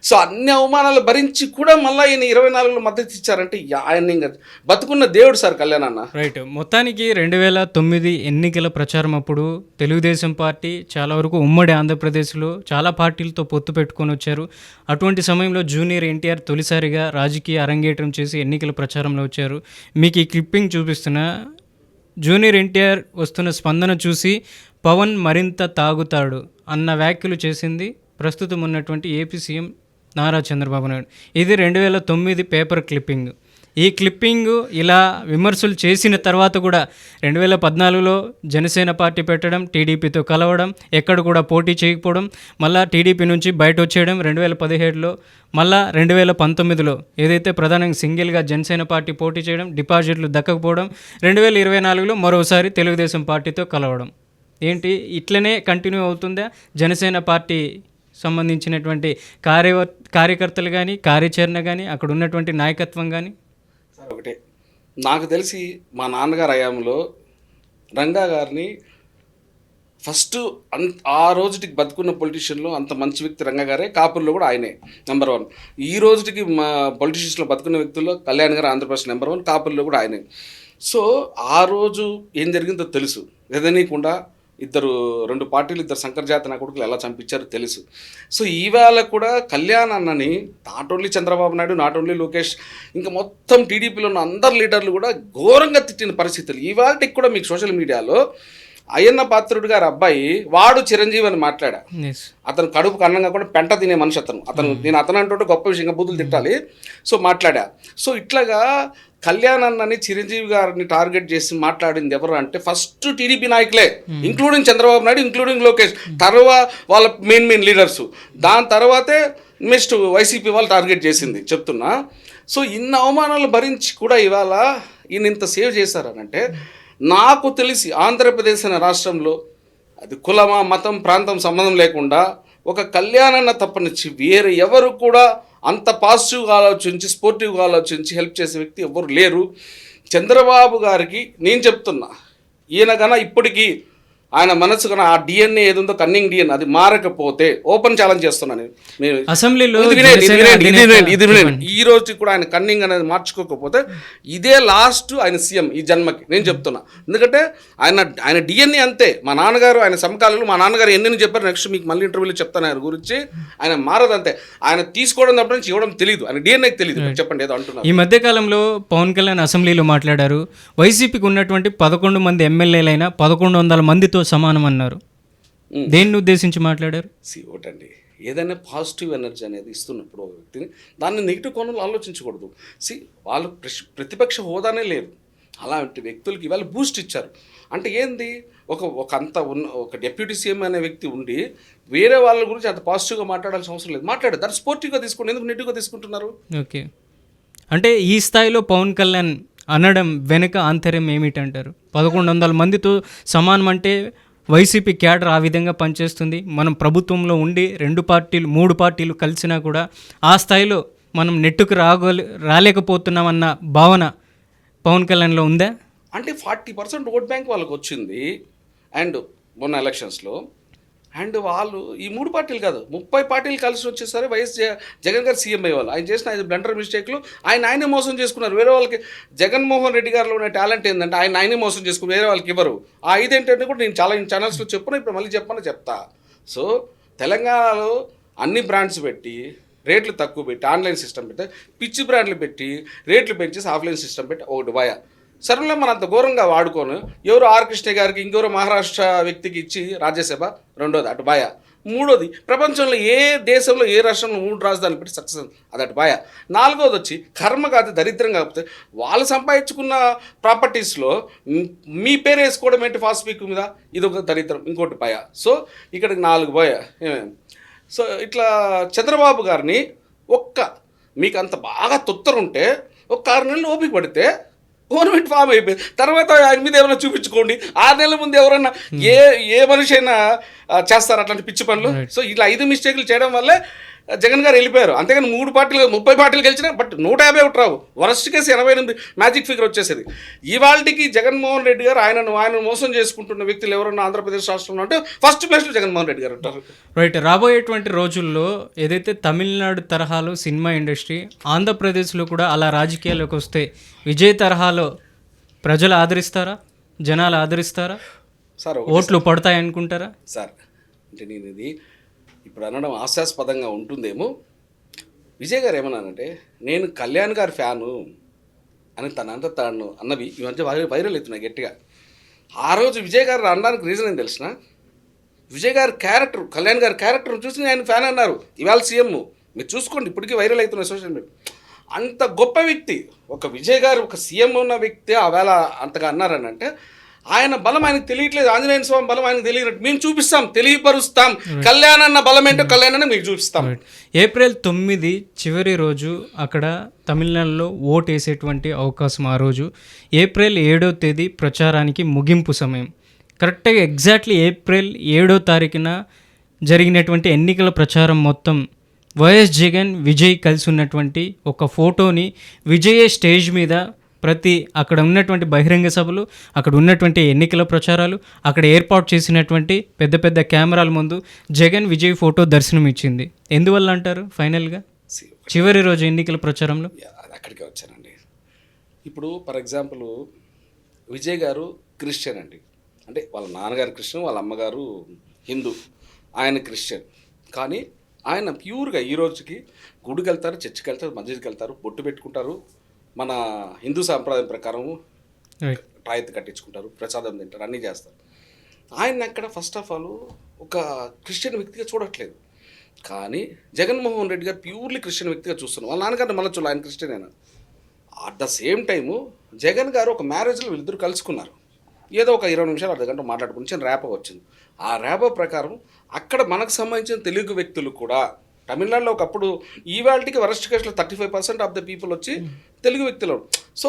సో అన్ని అవమానాలు భరించి కూడా మళ్ళీ ఈయన 24లో మద్దతు ఇచ్చారంటే ఆయన ఇంకా బతుకున్న దేవుడు సార్ కళ్యాణ్ అన్న. రైట్. మొత్తానికి 2009 ఎన్నికల ప్రచారం అప్పుడు తెలుగుదేశం పార్టీ చాలా వరకు ఉమ్మడి ఆంధ్రప్రదేశ్లో చాలా పార్టీలతో పొత్తు పెట్టుకొని వచ్చారు. అటువంటి సమయంలో జూనియర్ ఎన్టీఆర్ తొలిసారిగా రాజకీయ అరంగేట్రం చేసి ఎన్నికల ప్రచారంలో వచ్చారు. మీకు ఈ క్లిప్పింగ్ చూపిస్తున్న జూనియర్ ఎన్టీఆర్ వస్తున్న స్పందన చూసి పవన్ మరింత తాగుతాడు అన్న వ్యాఖ్యలు చేసింది ప్రస్తుతం ఉన్నటువంటి ఏపీ సీఎం నారా చంద్రబాబు నాయుడు. ఇది 2009 పేపర్ క్లిప్పింగ్. ఈ క్లిప్పింగ్ ఇలా విమర్శలు చేసిన తర్వాత కూడా 2014లో జనసేన పార్టీ పెట్టడం, టీడీపీతో కలవడం, ఎక్కడ కూడా పోటీ చేయకపోవడం, మళ్ళీ టీడీపీ నుంచి బయట వచ్చేయడం 2017లో, మళ్ళీ 2019లో ఏదైతే ప్రధానంగా సింగిల్గా జనసేన పార్టీ పోటీ చేయడం, డిపాజిట్లు దక్కకపోవడం, 2024లో మరోసారి తెలుగుదేశం పార్టీతో కలవడం. ఏంటి ఇట్లనే కంటిన్యూ అవుతుందా? జనసేన పార్టీ సంబంధించినటువంటి కార్యకర్తలు కానీ, కార్యాచరణ కానీ, అక్కడ ఉన్నటువంటి నాయకత్వం కానీ? సార్ ఒకటే, నాకు తెలిసి మా నాన్నగారు హయాంలో రంగా గారిని ఫస్ట్ ఆ రోజుకి బతుకున్న పొలిటీషియన్లో అంత మంచి వ్యక్తి రంగా గారే, కాపుల్లో కూడా ఆయనే నెంబర్ 1. ఈ రోజుకి మా పొలిటీషియన్స్లో బతుకున్న వ్యక్తుల్లో కళ్యాణ్ గారు ఆంధ్రప్రదేశ్ నెంబర్ 1, కాపుల్లో కూడా ఆయనే. సో ఆ రోజు ఏం జరిగిందో తెలుసు. ఎదనీయకుండా 2 పార్టీలు 2 శంకరజాతి నా కొడుకులు ఎలా చంపించారో తెలుసు. సో ఈవేళ కూడా కళ్యాణ్ అన్నని not only Chandrababu Naidu, not only Lokesh, ఇంకా మొత్తం టీడీపీలో ఉన్న అందరు లీడర్లు కూడా ఘోరంగా తిట్టిన పరిస్థితులు. ఇవాళకి కూడా మీకు సోషల్ మీడియాలో అయ్యన్న పాత్రుడు గారు అబ్బాయి వాడు చిరంజీవి అని మాట్లాడా. అతను కడుపు కన్నంగా కూడా పెంట తినే మనిషి నేను అతను అంటుంటే గొప్ప విషయంగా బూతులు తిట్టాలి. సో మాట్లాడా. సో ఇట్లాగా కళ్యాణ్ అన్నని చిరంజీవి గారిని టార్గెట్ చేసి మాట్లాడింది ఎవరు అంటే ఫస్ట్ టీడీపీ నాయకులే, ఇంక్లూడింగ్ చంద్రబాబు నాయుడు, ఇంక్లూడింగ్ లోకేష్, తర్వాత వాళ్ళ మెయిన్ లీడర్స్. దాని తర్వాతే నెక్స్ట్ వైసీపీ వాళ్ళు టార్గెట్ చేసింది చెప్తున్నా. సో ఇన్ని అవమానాలు భరించి కూడా ఇవాళ ఈయన ఇంత సేవ్ చేశారనంటే, నాకు తెలిసి ఆంధ్రప్రదేశ్ అనే రాష్ట్రంలో అది కులమా, మతం, ప్రాంతం సంబంధం లేకుండా ఒక కళ్యాణన్న తప్పనిచ్చి వేరే ఎవరు కూడా అంత పాజిటివ్గా ఆలోచించి, స్పోర్టివ్గా ఆలోచించి హెల్ప్ చేసే వ్యక్తి ఎవరు లేరు. చంద్రబాబు గారికి నేను చెప్తున్నా, ఈయన కన్నా ఇప్పటికీ ఆయన మనసు కన్నా ఆ డిఎన్ఏ ఏది ఉందో కన్నింగ్ డిఎన్ఏ అది మారకపోతే ఓపెన్ ఛాలెంజ్ చేస్తున్నాను నేను అసెంబ్లీలో. ఈ రోజు కూడా ఆయన కన్నింగ్ అనేది మార్చుకోకపోతే ఇదే లాస్ట్ ఆయన సీఎం ఈ జన్మకి నేను చెప్తున్నా. ఎందుకంటే ఆయన డిఎన్ఏ అంతే. మా నాన్నగారు ఆయన సమకాలీలో మా నాన్నగారు ఎన్ని చెప్పారు, నెక్స్ట్ మీకు మళ్ళీ ఇంటర్వ్యూలో చెప్తాను ఆయన గురించి. ఆయన మారదంతే. ఆయన తీసుకోవడం తప్ప నుంచి ఇవ్వడం తెలియదు, ఆయన డిఎన్ఏకి తెలియదు. చెప్పండి ఏదో అంటున్నారు. ఈ మధ్య కాలంలో పవన్ కళ్యాణ్ అసెంబ్లీలో మాట్లాడారు, వైసీపీకి ఉన్నటువంటి 11 మంది ఎమ్మెల్యేలైనా 1100 మందితో సమానం అన్నారు. దేన్ని ఉద్దేశించి మాట్లాడారు? ఒకటండి, ఏదైనా పాజిటివ్ ఎనర్జీ అనేది ఇస్తున్నప్పుడు ఒక వ్యక్తిని దాన్ని నెగిటివ్ కోణంలో ఆలోచించకూడదు. వాళ్ళు ప్రతిపక్ష హోదానే లేదు. అలాంటి వ్యక్తులకి ఇవాళ బూస్ట్ ఇచ్చారు అంటే ఏంది, ఒక అంత ఒక డిప్యూటీ సీఎం అనే వ్యక్తి ఉండి వేరే వాళ్ళ గురించి అంత పాజిటివ్గా మాట్లాడాల్సిన అవసరం లేదు. మాట్లాడారు, దాన్ని స్పోర్టివ్గా తీసుకోండి. ఎందుకు నెగిటివ్గా తీసుకుంటున్నారు? ఓకే. అంటే ఈ స్థాయిలో పవన్ కళ్యాణ్ అనడం వెనుక ఆంతర్యం ఏమిటంటారు? 1100 మందితో సమానం అంటే వైసీపీ క్యాడర్ ఆ విధంగా పనిచేస్తుంది. మనం ప్రభుత్వంలో ఉండి 2 పార్టీలు 3 పార్టీలు కలిసినా కూడా ఆ స్థాయిలో మనం నెట్టుకు రాలేకపోతున్నామన్న భావన పవన్ కళ్యాణ్లో ఉందా? అంటే 40% ఓట్ బ్యాంక్ వాళ్ళకి వచ్చింది అండ్ మొన్న ఎలక్షన్స్లో. అండ్ వాళ్ళు ఈ 3 పార్టీలు కాదు 30 పార్టీలు కలిసి వచ్చేసరి జగన్ గారు సీఎం అయ్యేవాళ్ళు. ఆయన చేసిన 5 బ్లండర్ మిస్టేక్లు ఆయనే మోసం చేసుకున్నారు. వేరే వాళ్ళకి జగన్మోహన్ రెడ్డి గారిలో ఉన్న టాలెంట్ ఏంటంటే ఆయనే మోసం చేసుకుని వేరే వాళ్ళకి ఇవ్వరు. ఆ 5 ఏంటంటే కూడా నేను చాలా ఛానల్స్లో చెప్పును, ఇప్పుడు మళ్ళీ చెప్తా. సో తెలంగాణలో అన్ని బ్రాండ్స్ పెట్టి రేట్లు తక్కువ పెట్టి ఆన్లైన్ సిస్టమ్ పెట్టి పిచ్చి బ్రాండ్లు పెట్టి రేట్లు పెంచేసి ఆఫ్లైన్ సిస్టమ్ పెట్టి ఒకటి భయ సరేలే మన అంత ఘోరంగా వాడుకోను. ఎవరు ఆర్ కృష్ణ గారికి ఇంకెవరో మహారాష్ట్ర వ్యక్తికి ఇచ్చి రాజ్యసభ, రెండోది అటు బాయ. మూడోది ప్రపంచంలో ఏ దేశంలో ఏ రాష్ట్రంలో 3 రాజధానులు పెట్టి సక్సెస్ అది అటు బాయ. నాలుగోది వచ్చి కర్మ కాదు దరిద్రం కాకపోతే వాళ్ళు సంపాదించుకున్న ప్రాపర్టీస్లో మీ పేరు వేసుకోవడం ఏంటి ఫాస్ట్ పీక్ మీద, ఇది ఒక దరిద్రం, ఇంకోటి బాయ. సో ఇక్కడికి 4 బాయ. సో ఇట్లా చంద్రబాబు గారిని మీకు అంత బాగా తొత్తరుంటే ఒక 6 నెలలు ఓపిక పడితే గవర్నమెంట్ ఫామ్ అయిపోయింది. తర్వాత ఆయన మీద ఏమైనా చూపించుకోండి. 6 నెలల ముందు ఎవరైనా ఏ మనిషి అయినా చేస్తారు అట్లాంటి పిచ్చి పనులు. సో ఇలా 5 మిస్టేక్లు చేయడం వల్లే జగన్ గారు వెళ్ళిపోయారు. అంతేగాని 3 పార్టీలు 30 పార్టీలు గెలిచినా but 151 Rao. Worst case 88 magic figure వచ్చేసేది. ఇవాళకి జగన్మోహన్ రెడ్డి గారు ఆయన మోసం చేసుకుంటున్న వ్యక్తులు ఎవరన్నా ఆంధ్రప్రదేశ్ రాష్ట్రంలో అంటే ఫస్ట్ ప్లేస్లో జగన్మోహన్ రెడ్డి గారు ఉంటారు. రైట్. రాబోయేటువంటి రోజుల్లో ఏదైతే తమిళనాడు తరహాలో సినిమా ఇండస్ట్రీ, ఆంధ్రప్రదేశ్లో కూడా అలా రాజకీయాల్లోకి వస్తే విజయ్ తరహాలో ప్రజలు ఆదరిస్తారా, జనాలు ఆదరిస్తారా, సార్ ఓట్లు పడతాయి అనుకుంటారా? సార్ అంటే నేను ఇది ఇప్పుడు అనడం హాస్యాస్పదంగా ఉంటుందేమో. విజయ్ గారు ఏమన్నానంటే నేను కళ్యాణ్ గారి ఫ్యాను అని తాను అన్నవి ఈ మధ్య వైరల్ అవుతున్నాయి గట్టిగా. ఆ రోజు విజయ్ గారు అనడానికి రీజన్ ఏం తెలిసిన, విజయ్ గారి క్యారెక్టర్ కళ్యాణ్ గారి క్యారెక్టర్ని చూసి ఆయన ఫ్యాన్ అన్నారు. ఇవాళ సీఎం మీరు చూసుకోండి, ఇప్పటికీ వైరల్ అవుతున్నాయి సోషల్ మీడియా. అంత గొప్ప వ్యక్తి ఒక విజయ్ గారు, ఒక సీఎం ఉన్న వ్యక్తి ఆవేళ అంతగా అన్నారని అంటే ఆయన బలం ఆయనకు తెలియట్లేదు. ఆంజనేయ స్వామి బలం ఆయనకు తెలియనట్టు మేము చూపిస్తాం, తెలియపరుస్తాం. కళ్యాణ్ అన్న బలం ఏంటో కళ్యాణ్ అన్న మీకు చూపిస్తాం. ఏప్రిల్ 9 చివరి రోజు అక్కడ తమిళనాడులో ఓటు వేసేటువంటి అవకాశం. ఆ రోజు ఏప్రిల్ 7వ తేదీ ప్రచారానికి ముగింపు సమయం. కరెక్ట్గా ఎగ్జాక్ట్లీ ఏప్రిల్ 7వ తారీఖున జరిగినటువంటి ఎన్నికల ప్రచారం మొత్తం వైఎస్ జగన్ విజయ్ కలిసి ఉన్నటువంటి ఒక ఫోటోని విజయ్ స్టేజ్ మీద అక్కడ ఉన్నటువంటి బహిరంగ సభలు, అక్కడ ఉన్నటువంటి ఎన్నికల ప్రచారాలు, అక్కడ ఏర్పాటు చేసినటువంటి పెద్ద పెద్ద కెమెరాల ముందు జగన్ విజయ్ ఫోటో దర్శనం ఇచ్చింది. ఎందువల్ల అంటారు? ఫైనల్గా చివరి రోజు ఎన్నికల ప్రచారంలో అక్కడికే వచ్చానండి. ఇప్పుడు ఫర్ ఎగ్జాంపుల్ విజయ్ గారు క్రిస్టియన్ అండి, అంటే వాళ్ళ నాన్నగారు క్రిస్టియన్, వాళ్ళ అమ్మగారు హిందూ, ఆయన క్రిస్టియన్. కానీ ఆయన ప్యూర్గా ఈ రోజుకి గుడికి వెళ్తారు, చర్చికి వెళ్తారు, మస్జిద్కి వెళ్తారు, బొట్టు పెట్టుకుంటారు, మన హిందూ సాంప్రదాయం ప్రకారం తాయెత్తు కట్టించుకుంటారు, ప్రసాదం తింటారు, అన్నీ చేస్తారు. ఆయన అక్కడ ఫస్ట్ ఆఫ్ ఆల్ ఒక క్రిస్టియన్ వ్యక్తిగా చూడట్లేదు. కానీ జగన్మోహన్ రెడ్డి గారు ప్యూర్లీ క్రిస్టియన్ వ్యక్తిగా చూస్తున్నారు. వాళ్ళ నాన్నగారిని మళ్ళీ చూడాలి, ఆయన క్రిస్టియన్ అయినా. At the same time Jagan గారు ఒక మ్యారేజ్లో వీళ్ళిద్దరు కలుసుకున్నారు. ఏదో ఒక 20 నిమిషాలు అర్ధగంట మాట్లాడుకుని చిన్న ర్యాపో వచ్చింది. ఆ ర్యాపో ప్రకారం అక్కడ మనకు సంబంధించిన తెలుగు వ్యక్తులు కూడా తమిళనాడులో ఒకప్పుడు ఈవాల్టికి వరస్ట్ కేసులో 35% ఆఫ్ ద పీపుల్ వచ్చి తెలుగు వ్యక్తులు. సో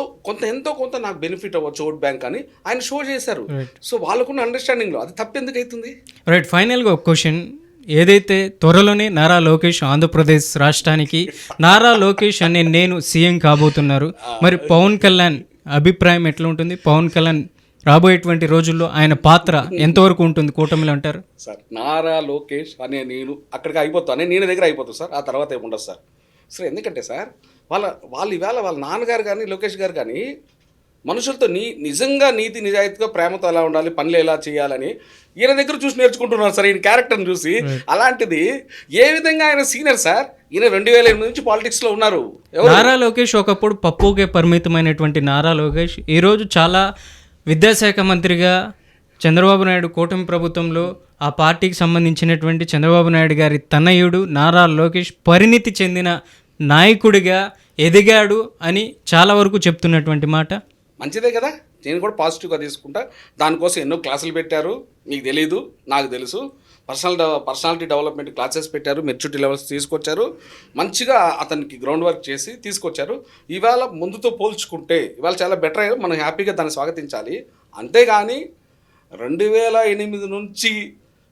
ఎంతో కొంత నాకు బెనిఫిట్ అవ్వచ్చు ఓట్ బ్యాంక్ అని ఆయన షో చేశారు. సో వాళ్ళకున్న అండర్స్టాండింగ్లో అది తప్పెందుకు అవుతుంది? రైట్. ఫైనల్గా ఒక క్వశ్చన్, ఏదైతే త్వరలోనే నారా లోకేష్ ఆంధ్రప్రదేశ్ రాష్ట్రానికి నారా లోకేష్ అనే నేను సీఎం కాబోతున్నారు. మరి పవన్ కళ్యాణ్ అభిప్రాయం ఎట్లా ఉంటుంది? పవన్ కళ్యాణ్ రాబోయేటువంటి రోజుల్లో ఆయన పాత్ర ఎంతవరకు ఉంటుంది కూటమిలో అంటారు? సార్ నారా లోకేష్ అనే నేను అక్కడికి అయిపోతాను, నేను దగ్గర అయిపోతాను సార్. ఆ తర్వాత ఏముండదు సార్. సార్ ఎందుకంటే సార్ వాళ్ళు ఈవేళ వాళ్ళ నాన్నగారు కానీ లోకేష్ గారు కానీ మనుషులతో నిజంగా నీతి నిజాయితీగా ప్రేమతో ఎలా ఉండాలి, పనులు ఎలా చేయాలని ఈయన దగ్గర చూసి నేర్చుకుంటున్నారు సార్, ఈయన క్యారెక్టర్ని చూసి. అలాంటిది ఏ విధంగా ఆయన సీనియర్ సార్, ఈయన 2008 నుంచి పాలిటిక్స్లో ఉన్నారు. నారా లోకేష్ ఒకప్పుడు పప్పుకే పరిమితమైనటువంటి నారా లోకేష్ ఈరోజు చాలా విద్యాశాఖ మంత్రిగా చంద్రబాబు నాయుడు కూటమి ప్రభుత్వంలో ఆ పార్టీకి సంబంధించినటువంటి చంద్రబాబు నాయుడు గారి తనయుడు నారా లోకేష్ పరిణితి చెందిన నాయకుడిగా ఎదిగాడు అని చాలా వరకు చెప్తున్నటువంటి మాట మంచిదే కదా. నేను కూడా పాజిటివ్గా తీసుకుంటా. దానికోసం ఎన్నో క్లాసులు పెట్టారు, మీకు తెలీదు, నాకు తెలుసు. పర్సనాలిటీ డెవలప్మెంట్ క్లాసెస్ పెట్టారు, మెచ్యూరిటీ లెవెల్స్ తీసుకొచ్చారు, మంచిగా అతనికి గ్రౌండ్ వర్క్ చేసి తీసుకొచ్చారు. ఇవాళ ముందుతో పోల్చుకుంటే ఇవాళ చాలా బెటర్ అయ్యారు, మనం హ్యాపీగా దాన్ని స్వాగతించాలి. అంతేగాని 2008 నుంచి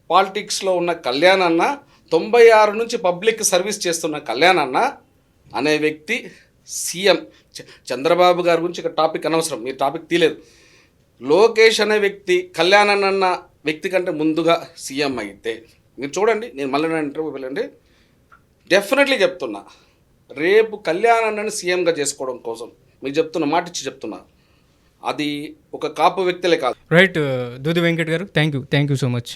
పాలిటిక్స్లో ఉన్న కళ్యాణ్ అన్న, 96 నుంచి పబ్లిక్ సర్వీస్ చేస్తున్న కళ్యాణ్ అన్న అనే వ్యక్తి సీఎం. చంద్రబాబు గారి గురించి ఇక్కడ టాపిక్ అనవసరం, మీరు టాపిక్ తీయలేదు. లోకేష్ అనే వ్యక్తి కళ్యాణ్ అన్న వ్యక్తి కంటే ముందుగా సీఎం అయితే మీరు చూడండి, నేను మళ్ళీ ఇంటర్వ్యూ వెళ్ళండి, డెఫినెట్లీ చెప్తున్నా, రేపు కళ్యాణ్ అన్నని సీఎంగా చేసుకోవడం కోసం మీకు చెప్తున్నా, మాట ఇచ్చి చెప్తున్నా, అది ఒక కాపు వ్యక్తులే కాదు. రైట్ దూది వెంకట్ గారు, థ్యాంక్ యూ సో మచ్.